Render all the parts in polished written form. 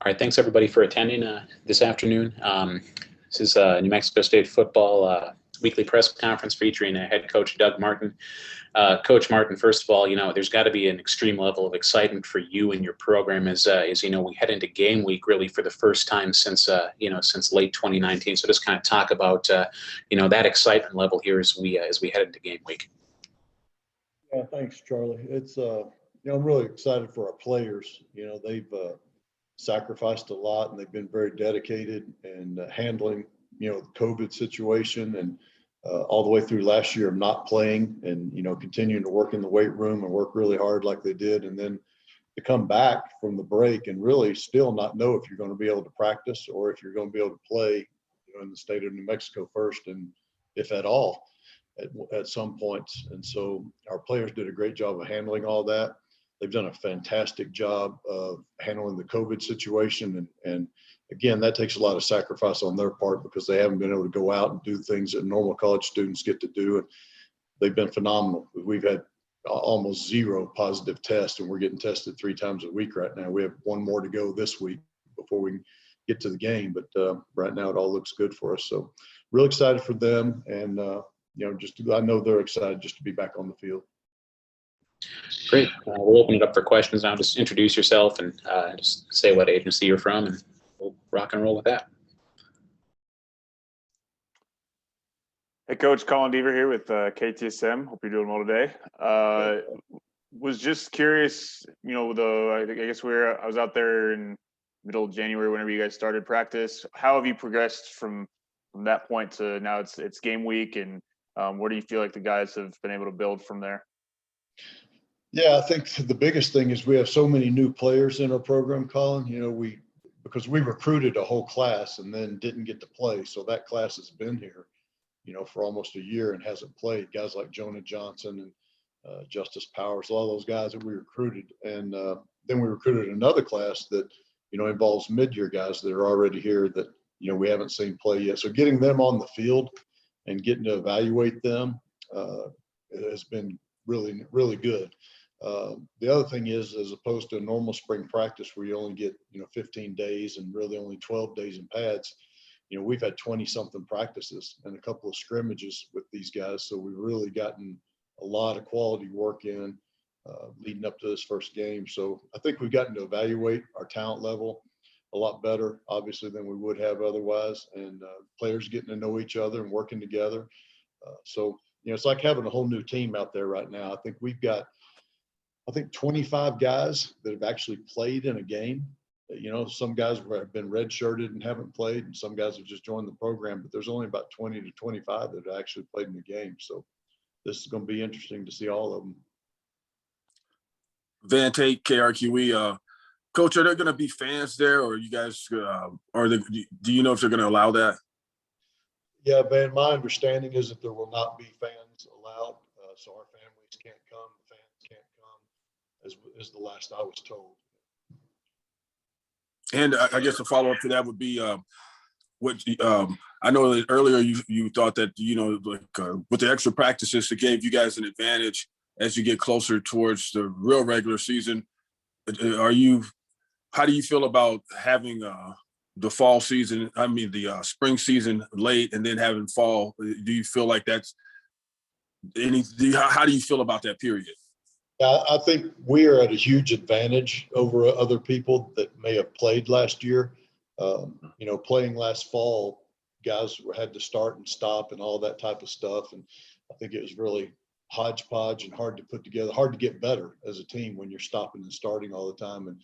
All right, thanks everybody for attending this afternoon. This is New Mexico State football weekly press conference featuring head coach Doug Martin. Coach Martin, first of all, there's got to be an extreme level of excitement for you and your program as we head into game week really for the first time since late 2019. So just kind of talk about that excitement level here as we head into game week. Yeah, thanks, Charlie. It's I'm really excited for our players. They've sacrificed a lot and they've been very dedicated and handling the COVID situation and all the way through last year of not playing and continuing to work in the weight room and work really hard like they did, and then to come back from the break and really still not know if you're going to be able to practice or if you're going to be able to play in the state of New Mexico first, and if at all at some points. And so our players did a great job of handling all that. They've done a fantastic job of handling the COVID situation. And again, that takes a lot of sacrifice on their part because they haven't been able to go out and do things that normal college students get to do. And they've been phenomenal. We've had almost zero positive tests, and we're getting tested 3 times a week right now. We have 1 more to go this week before we get to the game. But right now it all looks good for us. So real excited for them. And, I know they're excited just to be back on the field. Great. We'll open it up for questions now. Just introduce yourself and just say what agency you're from, and we'll rock and roll with that. Hey, Coach, Colin Deaver here with KTSM. Hope you're doing well today. Was just curious, I guess I was out there in middle of January whenever you guys started practice. How have you progressed from that point to now it's game week, and where do you feel like the guys have been able to build from there? Yeah, I think the biggest thing is we have so many new players in our program, Colin. Because we recruited a whole class and then didn't get to play. So that class has been here, for almost a year and hasn't played. Guys like Jonah Johnson and Justice Powers, all those guys that we recruited. And then we recruited another class that, involves mid-year guys that are already here that, we haven't seen play yet. So getting them on the field and getting to evaluate them has been really, really good. The other thing is, as opposed to a normal spring practice where you only get, 15 days and really only 12 days in pads, we've had 20-something practices and a couple of scrimmages with these guys. So we've really gotten a lot of quality work in leading up to this first game. So I think we've gotten to evaluate our talent level a lot better, obviously, than we would have otherwise. And players getting to know each other and working together. So it's like having a whole new team out there right now. I think we've got 25 guys that have actually played in a game. Some guys have been redshirted and haven't played, and some guys have just joined the program, but there's only about 20 to 25 that have actually played in the game. So this is going to be interesting to see all of them. Van Tate, KRQE. Coach, are there going to be fans there, or you guys, do you know if they're going to allow that? Yeah, Van, my understanding is that there will not be fans allowed. So our families can't come, the fans can't come, is the last I was told. And I guess a follow-up to that would be I know that earlier you thought that, with the extra practices, it gave you guys an advantage as you get closer towards the real regular season. How do you feel about having the fall season, the spring season late and then having fall? Do you feel like that's how do you feel about that period? I think we are at a huge advantage over other people that may have played last year. Playing last fall, guys had to start and stop and all that type of stuff. And I think it was really hodgepodge and hard to put together, hard to get better as a team when you're stopping and starting all the time. And,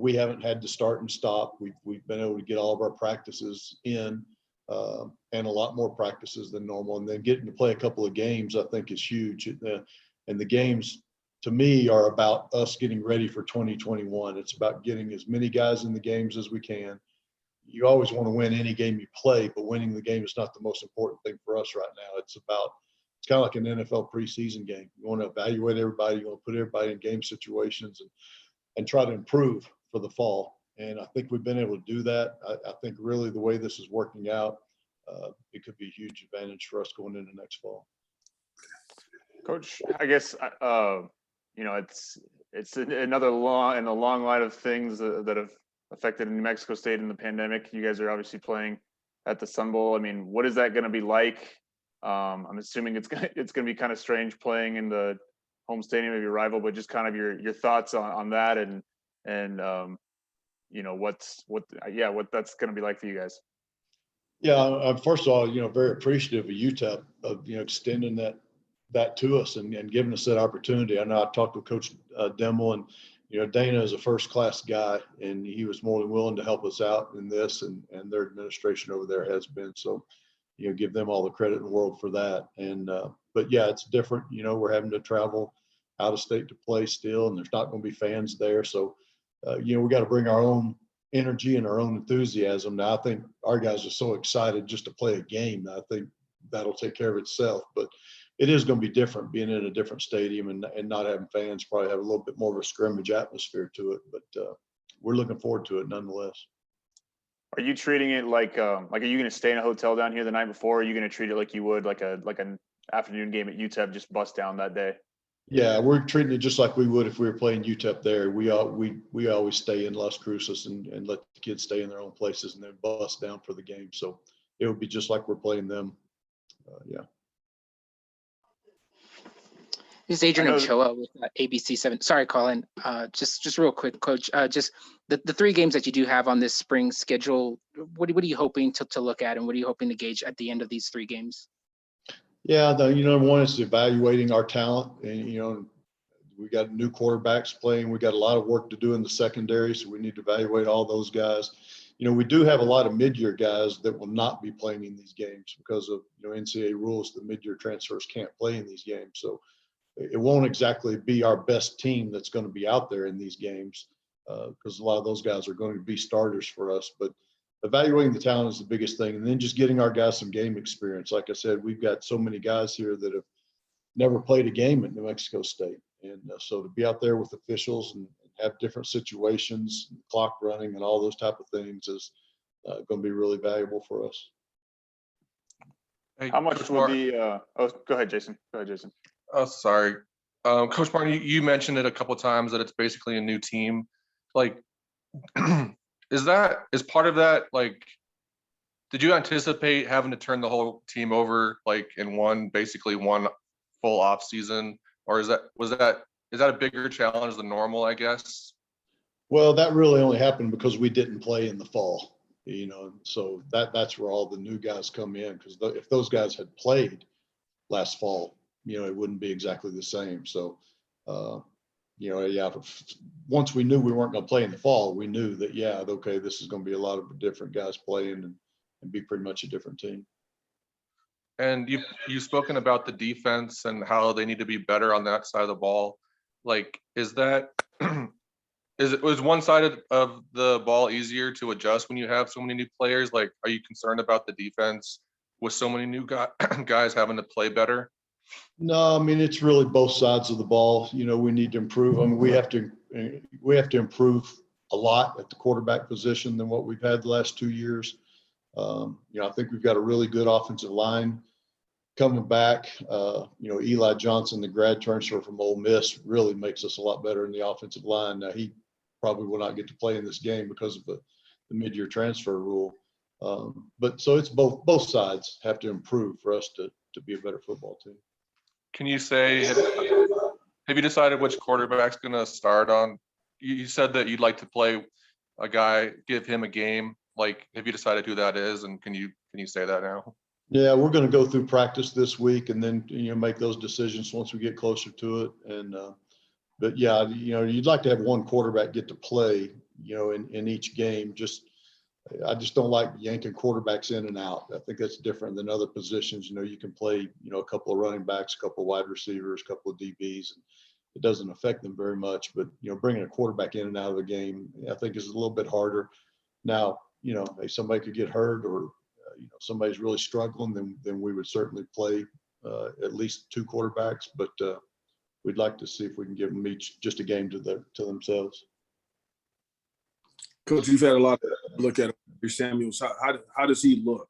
we haven't had to start and stop. We've been able to get all of our practices in and a lot more practices than normal. And then getting to play a couple of games, I think, is huge. And the games, to me, are about us getting ready for 2021. It's about getting as many guys in the games as we can. You always want to win any game you play, but winning the game is not the most important thing for us right now. It's kind of like an NFL preseason game. You want to evaluate everybody. You want to put everybody in game situations and try to improve for the fall. And I think we've been able to do that. I think really the way this is working out, it could be a huge advantage for us going into next fall. Coach, I guess, it's another long line of things that have affected New Mexico State in the pandemic. You guys are obviously playing at the Sun Bowl. I mean, what is that going to be like? I'm assuming it's going to be kind of strange playing in the home stadium of your rival, but just kind of your thoughts on that and you know what that's going to be like for you guys. Yeah, first of all, very appreciative of UTEP of extending that to us and giving us that opportunity. I know I talked with Coach Demmel, and Dana is a first-class guy, and he was more than willing to help us out in this, and their administration over there has been. So, give them all the credit in the world for that. And but yeah, it's different. We're having to travel out of state to play still, and there's not going to be fans there. So, we got to bring our own energy and our own enthusiasm. Now, I think our guys are so excited just to play a game that I think that'll take care of itself. But it is going to be different being in a different stadium and not having fans. Probably have a little bit more of a scrimmage atmosphere to it, but we're looking forward to it nonetheless. Are you treating it like are you going to stay in a hotel down here the night before? Or are you going to treat it like you would like an afternoon game at UTEP, just bust down that day? Yeah, we're treating it just like we would if we were playing UTEP there. We always stay in Las Cruces and let the kids stay in their own places and then bus down for the game. So it would be just like we're playing them. Yeah. This is Adrian Ochoa with ABC7. Sorry, Colin. Just real quick, Coach. Just the 3 games that you do have on this spring schedule. What are you hoping to look at, and what are you hoping to gauge at the end of these 3 games? Yeah, number one is evaluating our talent, and we got new quarterbacks playing. We got a lot of work to do in the secondary, so we need to evaluate all those guys. We do have a lot of mid-year guys that will not be playing in these games because of NCAA rules. The mid-year transfers can't play in these games, so it won't exactly be our best team that's going to be out there in these games because a lot of those guys are going to be starters for us. But evaluating the talent is the biggest thing, and then just getting our guys some game experience. Like I said, we've got so many guys here that have never played a game at New Mexico State, and so to be out there with officials and have different situations, clock running, and all those type of things is going to be really valuable for us. Hey, How much Coach will the go ahead, Jason. Oh, sorry. Coach Martin, you mentioned it a couple of times that it's basically a new team. Like, is part of that, like, did you anticipate having to turn the whole team over like in basically one full off season? Or is that a bigger challenge than normal, I guess? Well, that really only happened because we didn't play in the fall, so that's where all the new guys come in, because if those guys had played last fall, it wouldn't be exactly the same. So, yeah, once we knew we weren't going to play in the fall, we knew that, yeah, okay, this is going to be a lot of different guys playing and be pretty much a different team. And you've spoken about the defense and how they need to be better on that side of the ball. Like, was one side of the ball easier to adjust when you have so many new players? Like, are you concerned about the defense with so many new guys having to play better? No, I mean, it's really both sides of the ball. We need to improve. I mean, we have to improve a lot at the quarterback position than what we've had the last 2 years. I think we've got a really good offensive line coming back. Eli Johnson, the grad transfer from Ole Miss, really makes us a lot better in the offensive line. Now, he probably will not get to play in this game because of the mid-year transfer rule. But so it's both sides have to improve for us to be a better football team. Can you say, have you decided which quarterback's going to start on? You said that you'd like to play a guy, give him a game. Like, have you decided who that is? And can you say that now? Yeah, we're going to go through practice this week and then, make those decisions once we get closer to it. And, but yeah, you'd like to have one quarterback get to play, in each game. I just don't like yanking quarterbacks in and out. I think that's different than other positions. You can play, a couple of running backs, a couple of wide receivers, a couple of DBs, and it doesn't affect them very much. But, bringing a quarterback in and out of the game, I think is a little bit harder. Now, if somebody could get hurt or, somebody's really struggling, then we would certainly play at least 2 quarterbacks. But we'd like to see if we can give them each just a game to themselves. Coach, you've had a lot to look at Samuels. How does he look?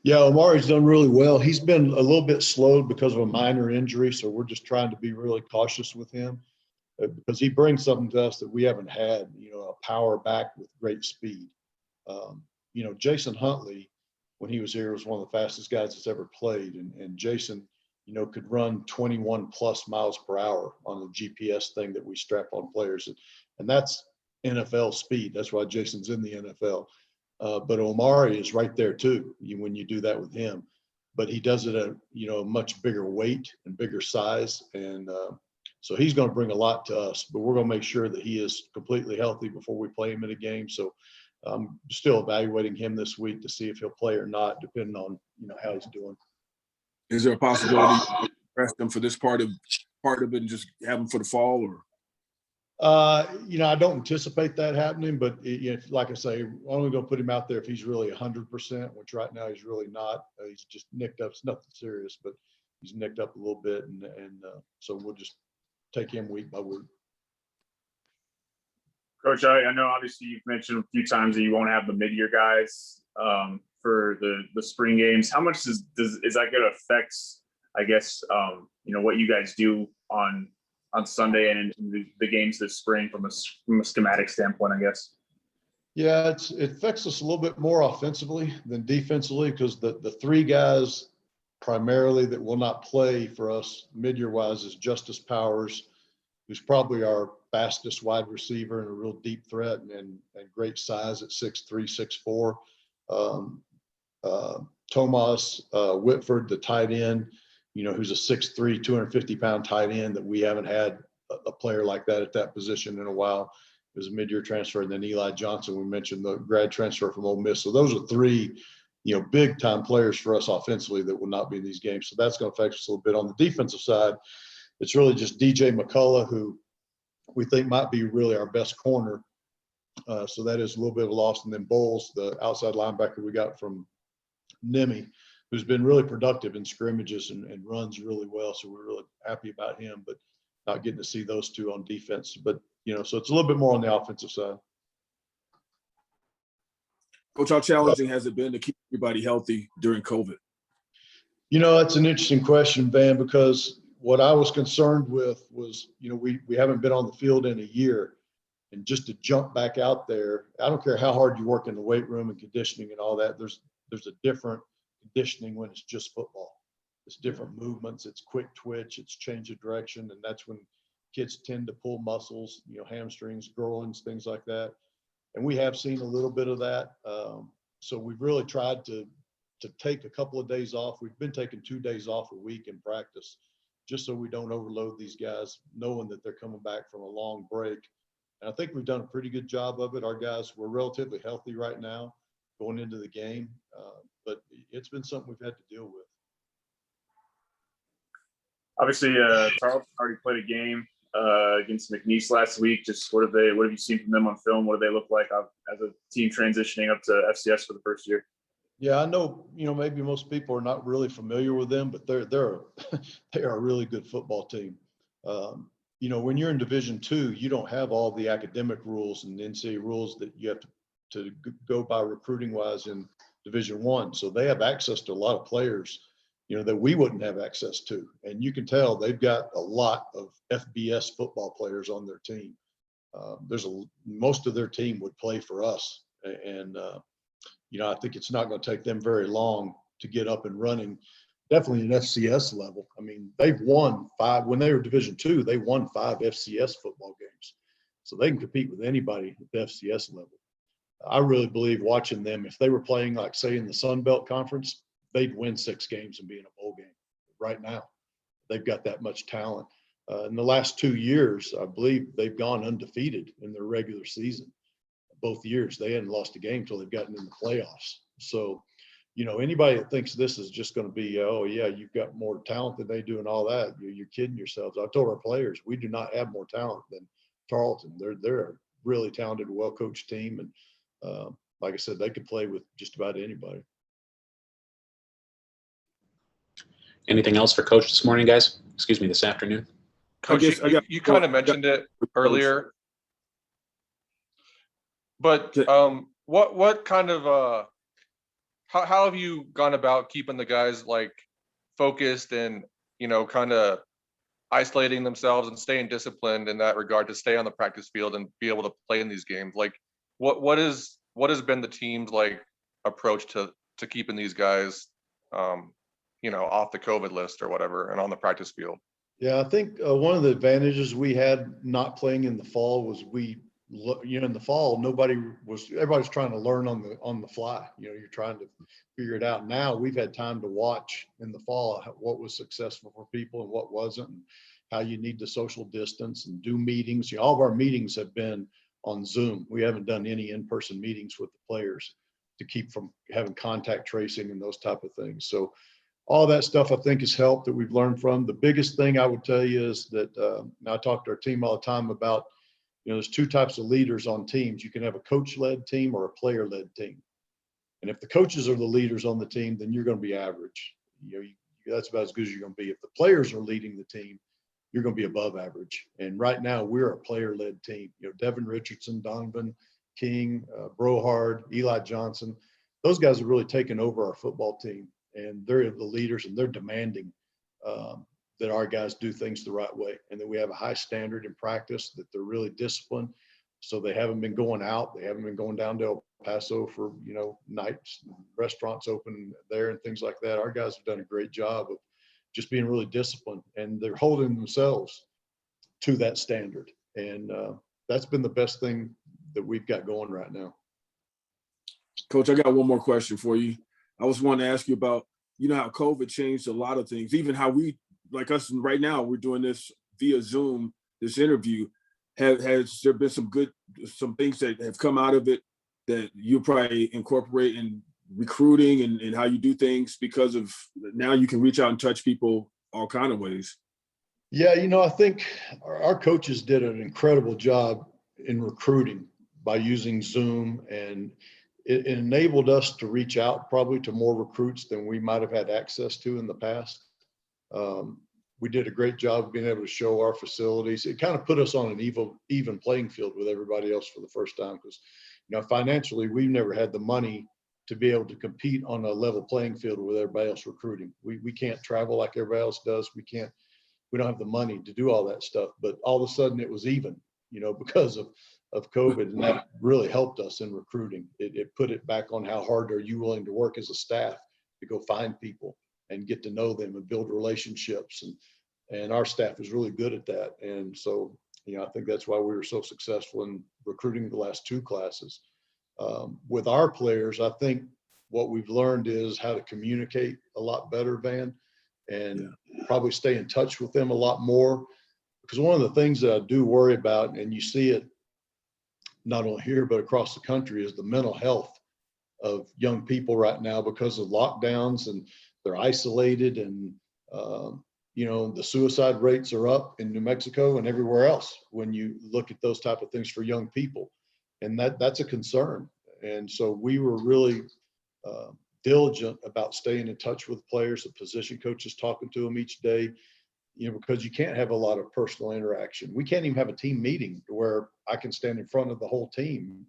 Yeah, Omari's done really well. He's been a little bit slowed because of a minor injury, so we're just trying to be really cautious with him. because he brings something to us that we haven't had, a power back with great speed. Jason Huntley, when he was here, was one of the fastest guys that's ever played. And Jason, could run 21 plus miles per hour on the GPS thing that we strap on players. And that's NFL speed. That's why Jason's in the NFL. But Omari is right there too, when you do that with him. But he does it at, a much bigger weight and bigger size. And so he's going to bring a lot to us, but we're going to make sure that he is completely healthy before we play him in a game. So I'm still evaluating him this week to see if he'll play or not, depending on, how he's doing. Is there a possibility to rest him for this part of it and just have him for the fall, or? I don't anticipate that happening, but like I say, I'm only going to put him out there if he's really 100%, which right now he's really not. He's just nicked up. It's nothing serious, but he's nicked up a little bit, and so we'll just take him week by week. Coach, I know obviously you've mentioned a few times that you won't have the mid-year guys for the spring games. How much is that going to affect, I guess, what you guys do on Sunday and in the games this spring from a schematic standpoint, I guess? Yeah, it affects us a little bit more offensively than defensively, because the three guys primarily that will not play for us mid-year wise is Justice Powers, who's probably our fastest wide receiver and a real deep threat and great size at 6'3", 6'4". Tomas Whitford, the tight end, who's a 6'3", 250-pound tight end that we haven't had a player like that at that position in a while. It was a mid-year transfer. And then Eli Johnson, we mentioned the grad transfer from Ole Miss. So those are three, big time players for us offensively that will not be in these games. So that's going to affect us a little bit. On the defensive side, it's really just DJ McCullough, who we think might be really our best corner. So that is a little bit of a loss. And then Bowles, the outside linebacker we got from Nemi, who's been really productive in scrimmages and runs really well. So we're really happy about him, but not getting to see those two on defense. But, so it's a little bit more on the offensive side. Coach, how challenging has it been to keep everybody healthy during COVID? That's an interesting question, Van, because what I was concerned with was, we haven't been on the field in a year, and just to jump back out there, I don't care how hard you work in the weight room and conditioning and all that, there's a different conditioning when it's just football. It's different movements, it's quick twitch, it's change of direction, and that's when kids tend to pull muscles, hamstrings, groins, things like that. And we have seen a little bit of that. So we've really tried to take a couple of days off. We've been taking 2 days off a week in practice, just so we don't overload these guys, knowing that they're coming back from a long break. And I think we've done a pretty good job of it. Our guys were relatively healthy right now going into the game, but it's been something we've had to deal with. Obviously, Tarleton already played a game against McNeese last week. Just what have you seen from them on film? What do they look like as a team transitioning up to FCS for the first year? Yeah, I know, maybe most people are not really familiar with them, but they are a really good football team. When you're in Division II, you don't have all the academic rules and NCAA rules that you have to go by recruiting wise in Division I. So they have access to a lot of players, that we wouldn't have access to. And you can tell they've got a lot of FBS football players on their team. Most of their team would play for us. And, I think it's not going to take them very long to get up and running, definitely an FCS level. I mean, they've won 5, when they were Division II, they won 5 FCS football games. So they can compete with anybody at the FCS level. I really believe watching them, if they were playing, like say in the Sun Belt Conference, they'd win 6 games and be in a bowl game right now. They've got that much talent. In the last 2 years, I believe they've gone undefeated in their regular season. Both years, they hadn't lost a game until they've gotten in the playoffs. So, anybody that thinks this is just going to be, oh yeah, you've got more talent than they do and all that, you're kidding yourselves. I've told our players, we do not have more talent than Tarleton. They're a really talented, well-coached team. And like I said, they could play with just about anybody. Anything else for Coach this morning, guys? Excuse me, this afternoon. Coach, you kind of mentioned it earlier, but what kind of how have you gone about keeping the guys like focused and kind of isolating themselves and staying disciplined in that regard to stay on the practice field and be able to play in these games? Like, what has been the team's like approach to keeping these guys, off the COVID list or whatever and on the practice field? Yeah, I think one of the advantages we had not playing in the fall was in the fall, everybody's trying to learn on the fly. You're trying to figure it out. Now we've had time to watch in the fall what was successful for people and what wasn't, and how you need to social distance and do meetings. All of our meetings have been on Zoom. We haven't done any in-person meetings with the players to keep from having contact tracing and those type of things. So all that stuff I think has helped that we've learned from. The biggest thing I would tell you is that I talk to our team all the time about, there's two types of leaders on teams. You can have a coach-led team or a player-led team. And if the coaches are the leaders on the team, then you're going to be average. That's about as good as you're going to be. If the players are leading the team, you're going to be above average. And right now we're a player-led team. Devin Richardson, Donovan King, Brohard, Eli Johnson, those guys have really taken over our football team, and they're the leaders, and they're demanding that our guys do things the right way, and that we have a high standard in practice, that they're really disciplined. So they haven't been going out. They haven't been going down to El Paso for, nights, restaurants open there and things like that. Our guys have done a great job of just being really disciplined, and they're holding themselves to that standard. And that's been the best thing that we've got going right now. Coach, I got one more question for you. I was wanting to ask you about, how COVID changed a lot of things, even how we, like us right now, we're doing this via Zoom, this interview. Has there been some things that have come out of it that you probably incorporate in recruiting and how you do things, because of now you can reach out and touch people all kind of ways? Yeah, I think our coaches did an incredible job in recruiting by using Zoom, and it enabled us to reach out probably to more recruits than we might have had access to in the past. We did a great job of being able to show our facilities. It kind of put us on an even playing field with everybody else for the first time, because, financially, we've never had the money to be able to compete on a level playing field with everybody else recruiting. We can't travel like everybody else does. We don't have the money to do all that stuff, but all of a sudden it was even, because of COVID, and that really helped us in recruiting. It put it back on how hard are you willing to work as a staff to go find people and get to know them and build relationships. And our staff is really good at that. And so, I think that's why we were so successful in recruiting the last two classes. With our players, I think what we've learned is how to communicate a lot better, Van, and probably stay in touch with them a lot more. Because one of the things that I do worry about, and you see it not only here, but across the country, is the mental health of young people right now because of lockdowns, and they're isolated, and the suicide rates are up in New Mexico and everywhere else when you look at those type of things for young people, and that's a concern. And so we were really diligent about staying in touch with players, the position coaches, talking to them each day, because you can't have a lot of personal interaction. We can't even have a team meeting where I can stand in front of the whole team,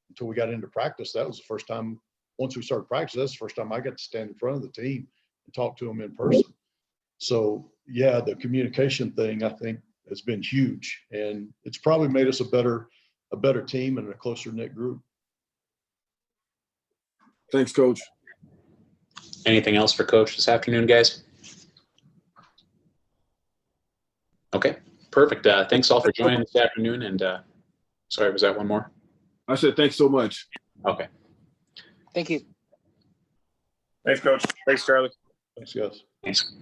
until we got into practice. That was the first time, once we started practice, that's the first time I got to stand in front of the team and talk to them in person. So yeah, the communication thing, I think, has been huge, and it's probably made us a better team and a closer knit group. Thanks, Coach. Anything else for Coach this afternoon, guys? Okay, perfect. Thanks all for joining this afternoon. And sorry, was that one more? I said thanks so much. Okay. Thank you. Thanks, Coach. Thanks, Charlie. Thanks, guys. Thanks.